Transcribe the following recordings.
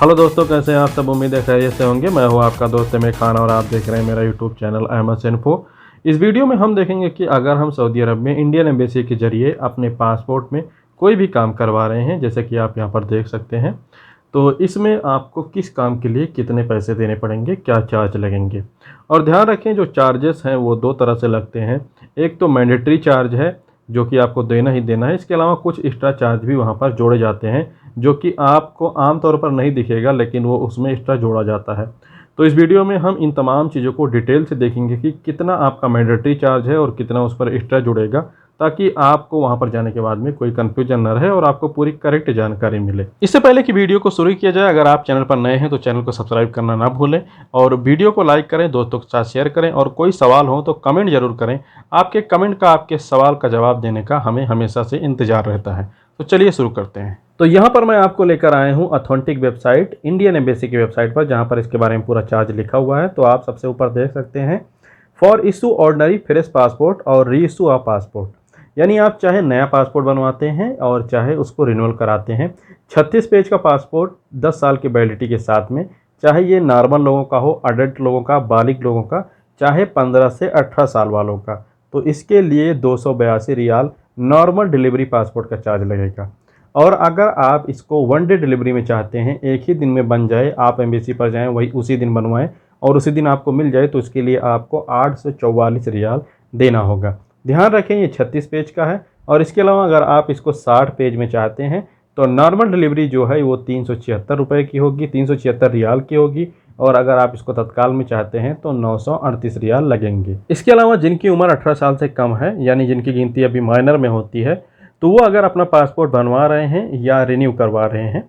Hello दोस्तों, कैसे हैं आप सब। उम्मीद है खैरियत से होंगे। मैं हूं आपका दोस्त अमीर खान और आप देख रहे हैं मेरा यूट्यूब चैनल अहमद इन्फो। इस वीडियो में हम देखेंगे कि अगर हम सऊदी अरब में इंडियन एम्बेसी के जरिए अपने पासपोर्ट में कोई भी काम करवा रहे हैं, जैसे कि आप यहां पर देख सकते हैं, तो इसमें आपको किस काम के लिए कितने पैसे देने पड़ेंगे, क्या चार्ज लगेंगे। और ध्यान रखें, जो चार्जेस हैं वो दो तरह से लगते हैं। एक तो मैंडेटरी चार्ज है जो कि आपको देना ही देना है। इसके अलावा कुछ एक्स्ट्रा चार्ज भी वहाँ पर जोड़े जाते हैं जो कि आपको आम तौर पर नहीं दिखेगा, लेकिन वो उसमें एक्स्ट्रा जोड़ा जाता है। तो इस वीडियो में हम इन तमाम चीज़ों को डिटेल से देखेंगे कि कितना आपका मैंडेटरी चार्ज है और कितना उस पर एक्स्ट्रा जुड़ेगा, ताकि आपको वहाँ पर जाने के बाद में कोई कन्फ्यूजन न रहे और आपको पूरी करेक्ट जानकारी मिले। इससे पहले कि वीडियो को शुरू किया जाए, अगर आप चैनल पर नए हैं तो चैनल को सब्सक्राइब करना ना भूलें और वीडियो को लाइक करें, दोस्तों के साथ शेयर करें और कोई सवाल हो तो कमेंट जरूर करें। आपके कमेंट का, आपके सवाल का जवाब देने का हमें हमेशा से इंतजार रहता है। तो चलिए शुरू करते हैं। तो यहाँ पर मैं आपको लेकर आया हूँ ऑथेंटिक वेबसाइट, इंडियन एम्बेसी की वेबसाइट पर, जहाँ पर इसके बारे में पूरा चार्ज लिखा हुआ है। तो आप सबसे ऊपर देख सकते हैं, for issue ordinary fresh passport और री इशू ऑफ पासपोर्ट, यानी आप चाहे नया पासपोर्ट बनवाते हैं और चाहे उसको रिन्यूअल कराते हैं। 36 पेज का पासपोर्ट 10 साल की वैलिडिटी के साथ में, चाहे ये नॉर्मल लोगों का हो, अडल्ट लोगों का, बालिग लोगों का, चाहे 15 से 18 साल वालों का, तो इसके लिए 282 रियाल नॉर्मल डिलीवरी पासपोर्ट का चार्ज लगेगा। और अगर आप इसको वन डे डिलीवरी में चाहते हैं, एक ही दिन में बन जाए, आप एम्बेसी पर जाएं, वही उसी दिन बनवाएं और उसी दिन आपको मिल जाए, तो इसके लिए आपको 844 रियाल देना होगा। ध्यान रखें, ये 36 पेज का है। और इसके अलावा अगर आप इसको 60 पेज में चाहते हैं तो नॉर्मल डिलीवरी जो है वो 376 रुपये की होगी, 376 रियाल की होगी। और अगर आप इसको तत्काल में चाहते हैं तो 938 रियाल लगेंगे। इसके अलावा जिनकी उम्र 18 साल से कम है, यानी जिनकी गिनती अभी माइनर में होती है, तो वो अगर अपना पासपोर्ट बनवा रहे हैं या रिन्यू करवा रहे हैं,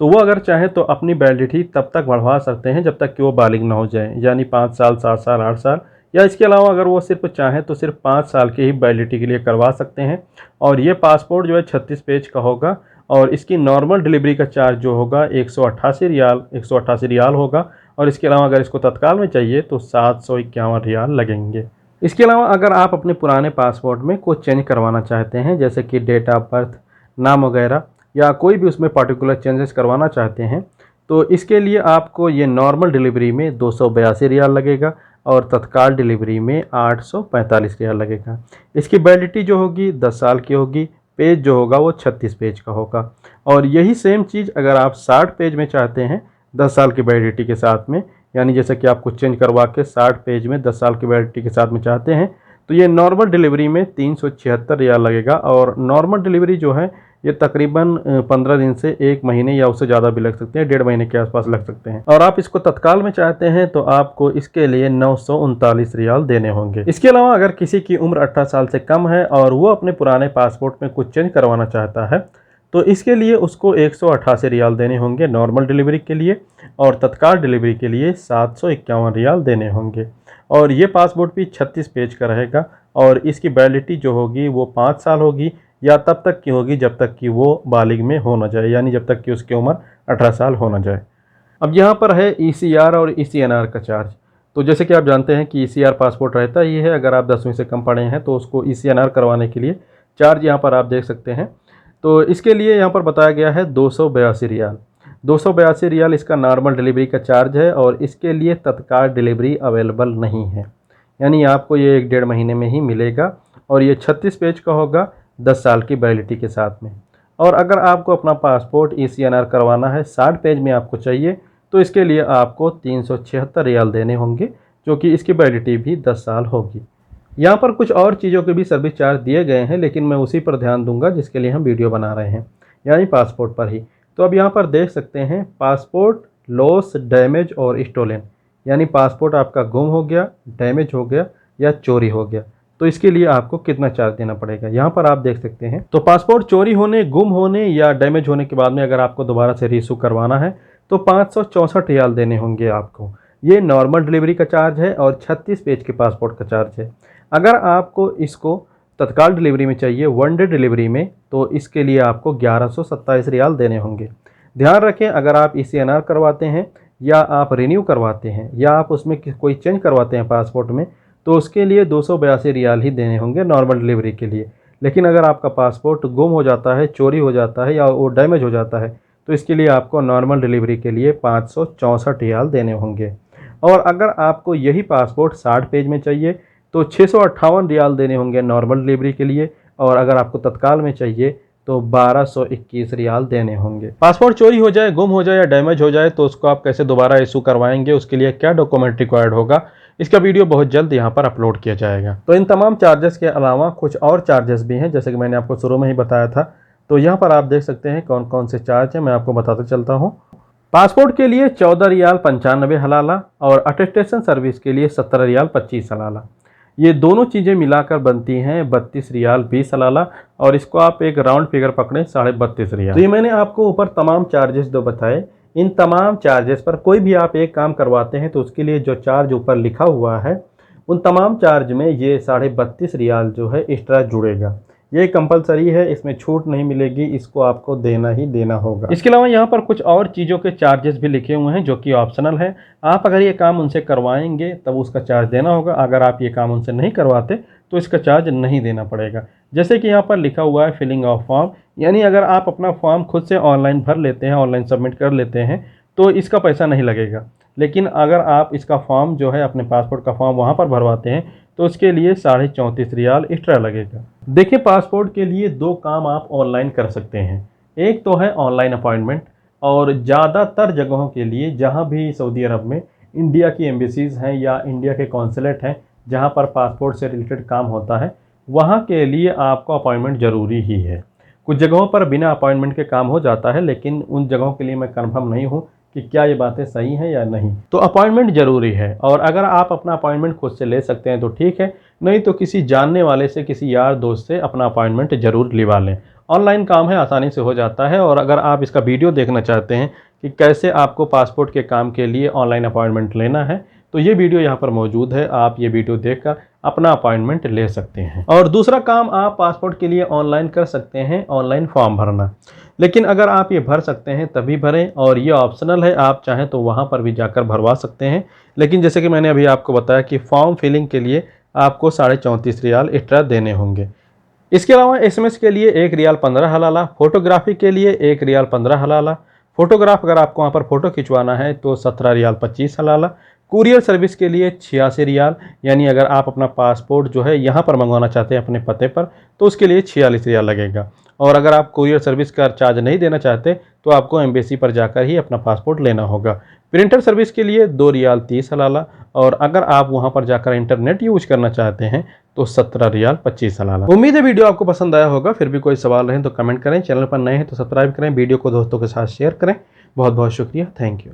तो वो अगर चाहें तो अपनी वैलिडिटी तब तक बढ़वा सकते हैं जब तक कि वो बालिग ना हो जाए, यानी 5 साल, 7 साल, 8 साल, या इसके अलावा अगर वो सिर्फ चाहें तो सिर्फ 5 साल की ही वैलिडिटी के लिए करवा सकते हैं। और ये पासपोर्ट जो है 36 पेज का होगा और इसकी नॉर्मल डिलीवरी का चार्ज जो होगा 188 रियाल होगा। और इसके अलावा अगर इसको तत्काल में चाहिए तो 751 रियाल लगेंगे। इसके अलावा अगर आप अपने पुराने पासपोर्ट में कुछ चेंज करवाना चाहते हैं, जैसे कि डेट ऑफ बर्थ, नाम वगैरह, या कोई भी उसमें पर्टिकुलर चेंजेस करवाना चाहते हैं, तो इसके लिए आपको ये नॉर्मल डिलीवरी में 282 रियाल लगेगा और तत्काल डिलीवरी में 845 रियाल लगेगा। इसकी वैलिडिटी जो होगी 10 साल की होगी, पेज जो होगा वो 36 पेज का होगा। और यही सेम चीज़ अगर आप 60 पेज में चाहते हैं 10 साल की वैलिडिटी के साथ में, यानी जैसे कि आप कुछ चेंज करवा के 60 पेज में 10 साल की वैलिडिटी के साथ में चाहते हैं, तो ये नॉर्मल डिलीवरी में 376 रियाल लगेगा। और नॉर्मल डिलीवरी जो है ये तकरीबन 15 दिन से 1 महीने या उससे ज़्यादा भी लग सकते हैं, 1.5 महीने के आसपास लग सकते हैं। और आप इसको तत्काल में चाहते हैं तो आपको इसके लिए 939 रियाल देने होंगे। इसके अलावा अगर किसी की उम्र 18 साल से कम है और वो अपने पुराने पासपोर्ट में कुछ चेंज करवाना चाहता है, तो इसके लिए उसको 188 रियाल देने होंगे नॉर्मल डिलीवरी के लिए, और तत्काल डिलीवरी के लिए 751 रियाल देने होंगे। और ये पासपोर्ट भी 36 पेज का रहेगा और इसकी वैलिडिटी जो होगी वो 5 साल होगी, या तब तक की होगी जब तक कि वो बालिग में हो ना जाए, यानी जब तक कि उसकी उम्र 18 साल हो ना जाए। अब यहाँ पर है ECR और ECNR का चार्ज। तो जैसे कि आप जानते हैं कि ECR पासपोर्ट रहता ही है, अगर आप 10वीं से कम पढ़े हैं तो उसको ECNR करवाने के लिए चार्ज यहाँ पर आप देख सकते हैं। तो इसके लिए यहाँ पर बताया गया है 282 रियाल। 282 रियाल इसका नॉर्मल डिलीवरी का चार्ज है और इसके लिए तत्काल डिलीवरी अवेलेबल नहीं है, यानी आपको ये 1-1.5 महीने में ही मिलेगा। और ये 36 पेज का होगा 10 साल की वैलिडिटी के साथ में। और अगर आपको अपना पासपोर्ट ECNR करवाना है, 60 पेज में आपको चाहिए, तो इसके लिए आपको 376 रियाल देने होंगे, जो कि इसकी वैलिडिटी भी 10 साल होगी। यहाँ पर कुछ और चीज़ों के भी सर्विस चार्ज दिए गए हैं, लेकिन मैं उसी पर ध्यान दूंगा जिसके लिए हम वीडियो बना रहे हैं, यानी पासपोर्ट पर ही। तो अब यहाँ पर देख सकते हैं, पासपोर्ट लॉस, डैमेज और स्टोलन, यानी पासपोर्ट आपका गुम हो गया, डैमेज हो गया या चोरी हो गया, तो इसके लिए आपको कितना चार्ज देना पड़ेगा, यहाँ पर आप देख सकते हैं। तो पासपोर्ट चोरी होने, गुम होने या डैमेज होने के बाद में अगर आपको दोबारा से रीइशू करवाना है तो 564 रियाल देने होंगे आपको। ये नॉर्मल डिलीवरी का चार्ज है और 36 पेज के पासपोर्ट का चार्ज है। अगर आपको इसको तत्काल डिलीवरी में चाहिए, वन डे डिलीवरी में, तो इसके लिए आपको 1127 रियाल देने होंगे। ध्यान रखें, अगर आप ECNR करवाते हैं या आप रिन्यू करवाते हैं या आप उसमें कोई चेंज करवाते हैं पासपोर्ट में, तो उसके लिए 282 रियाल ही देने होंगे नॉर्मल डिलीवरी के लिए। लेकिन अगर आपका पासपोर्ट गुम हो जाता है, चोरी हो जाता है या वो डैमेज हो जाता है, तो इसके लिए आपको नॉर्मल डिलीवरी के लिए 564 रियाल देने होंगे। और अगर आपको यही पासपोर्ट 60 पेज में चाहिए तो 658 रियाल देने होंगे नॉर्मल डिलीवरी के लिए, और अगर आपको तत्काल में चाहिए तो 1221 रियाल देने होंगे। पासपोर्ट चोरी हो जाए, गुम हो जाए या डैमेज हो जाए तो उसको आप कैसे दोबारा इशू करवाएंगे, उसके लिए क्या डॉक्यूमेंट रिक्वायर्ड होगा, इसका वीडियो बहुत जल्द यहाँ पर अपलोड किया जाएगा। तो इन तमाम चार्जेस के अलावा कुछ और चार्जेस भी हैं, जैसे कि मैंने आपको शुरू में ही बताया था। तो यहाँ पर आप देख सकते हैं कौन कौन से चार्ज हैं, मैं आपको बताता चलता हूँ। पासपोर्ट के लिए 14 रियाल 95 हलाला और अटेस्टेशन सर्विस के लिए 17 रियाल 25 हलाला। ये दोनों चीज़ें मिलाकर बनती हैं 32 रियाल 20 हलाला, और इसको आप एक राउंड फिगर पकड़ें 32.5 रियाल। तो ये मैंने आपको ऊपर तमाम चार्जेस जो बताए, इन तमाम चार्जेस पर कोई भी आप एक काम करवाते हैं तो उसके लिए जो चार्ज ऊपर लिखा हुआ है उन तमाम चार्ज में ये 32.5 रियाल जो है एक्स्ट्रा जुड़ेगा। ये कंपलसरी है, इसमें छूट नहीं मिलेगी, इसको आपको देना ही देना होगा। इसके अलावा यहाँ पर कुछ और चीज़ों के चार्जेस भी लिखे हुए हैं जो कि ऑप्शनल है। आप अगर ये काम उनसे करवाएंगे तब उसका चार्ज देना होगा, अगर आप ये काम उनसे नहीं करवाते तो इसका चार्ज नहीं देना पड़ेगा। जैसे कि यहाँ पर लिखा हुआ है फिलिंग ऑफ फॉर्म, यानी अगर आप अपना फॉर्म खुद से ऑनलाइन भर लेते हैं, ऑनलाइन सबमिट कर लेते हैं तो इसका पैसा नहीं लगेगा। लेकिन अगर आप इसका फॉर्म जो है अपने पासपोर्ट का फॉर्म वहाँ पर भरवाते हैं तो उसके लिए 34.5 रियाल एक्स्ट्रा लगेगा। देखिए, पासपोर्ट के लिए दो काम आप ऑनलाइन कर सकते हैं। एक तो है ऑनलाइन अपॉइंटमेंट, और ज़्यादातर जगहों के लिए जहाँ भी सऊदी अरब में इंडिया की एम्बेसीज़ हैं या इंडिया के कॉन्सुलेट हैं जहाँ पर पासपोर्ट से रिलेटेड काम होता है, वहाँ के लिए आपको अपॉइंटमेंट ज़रूरी ही है। कुछ जगहों पर बिना अपॉइंटमेंट के काम हो जाता है, लेकिन उन जगहों के लिए मैं कन्फर्म नहीं हूँ कि क्या ये बातें सही हैं या नहीं। तो अपॉइंटमेंट ज़रूरी है, और अगर आप अपना अपॉइंटमेंट खुद से ले सकते हैं तो ठीक है, नहीं तो किसी जानने वाले से, किसी यार दोस्त से अपना अपॉइंटमेंट ज़रूर लिवा लें। ऑनलाइन काम है, आसानी से हो जाता है। और अगर आप इसका वीडियो देखना चाहते हैं कि कैसे आपको पासपोर्ट के काम के लिए ऑनलाइन अपॉइंटमेंट लेना है, तो ये वीडियो यहाँ पर मौजूद है, आप ये वीडियो देखकर अपना अपॉइंटमेंट ले सकते हैं। और दूसरा काम आप पासपोर्ट के लिए ऑनलाइन कर सकते हैं, ऑनलाइन फॉर्म भरना। लेकिन अगर आप ये भर सकते हैं तभी भरें, और ये ऑप्शनल है, आप चाहें तो वहाँ पर भी जाकर भरवा सकते हैं। लेकिन जैसे कि मैंने अभी आपको बताया कि फॉर्म फिलिंग के लिए आपको 34.5 रियाल एक्स्ट्रा देने होंगे। इसके अलावा SMS के लिए 1 रियाल 15 हलाला, फ़ोटोग्राफी के लिए 1 रियाल 15 हलाला। फ़ोटोग्राफ अगर आपको वहाँ पर फ़ोटो खिंचवाना है तो 17 रियाल 25 हलाला। कुरियर सर्विस के लिए 86 रियाल, यानी अगर आप अपना पासपोर्ट जो है यहाँ पर मंगवाना चाहते हैं अपने पते पर तो उसके लिए 46 रियाल लगेगा। और अगर आप कुरियर सर्विस का चार्ज नहीं देना चाहते तो आपको एम्बेसी पर जाकर ही अपना पासपोर्ट लेना होगा। प्रिंटर सर्विस के लिए 2 रियाल 30 हलाला, और अगर आप वहाँ पर जाकर इंटरनेट यूज करना चाहते हैं तो 17 रियाल 25 हलाला। उम्मीद है वीडियो आपको पसंद आया होगा। फिर भी कोई सवाल रहे तो कमेंट करें, चैनल पर नए हैं तो सब्सक्राइब करें, वीडियो को दोस्तों के साथ शेयर करें। बहुत बहुत शुक्रिया, थैंक यू।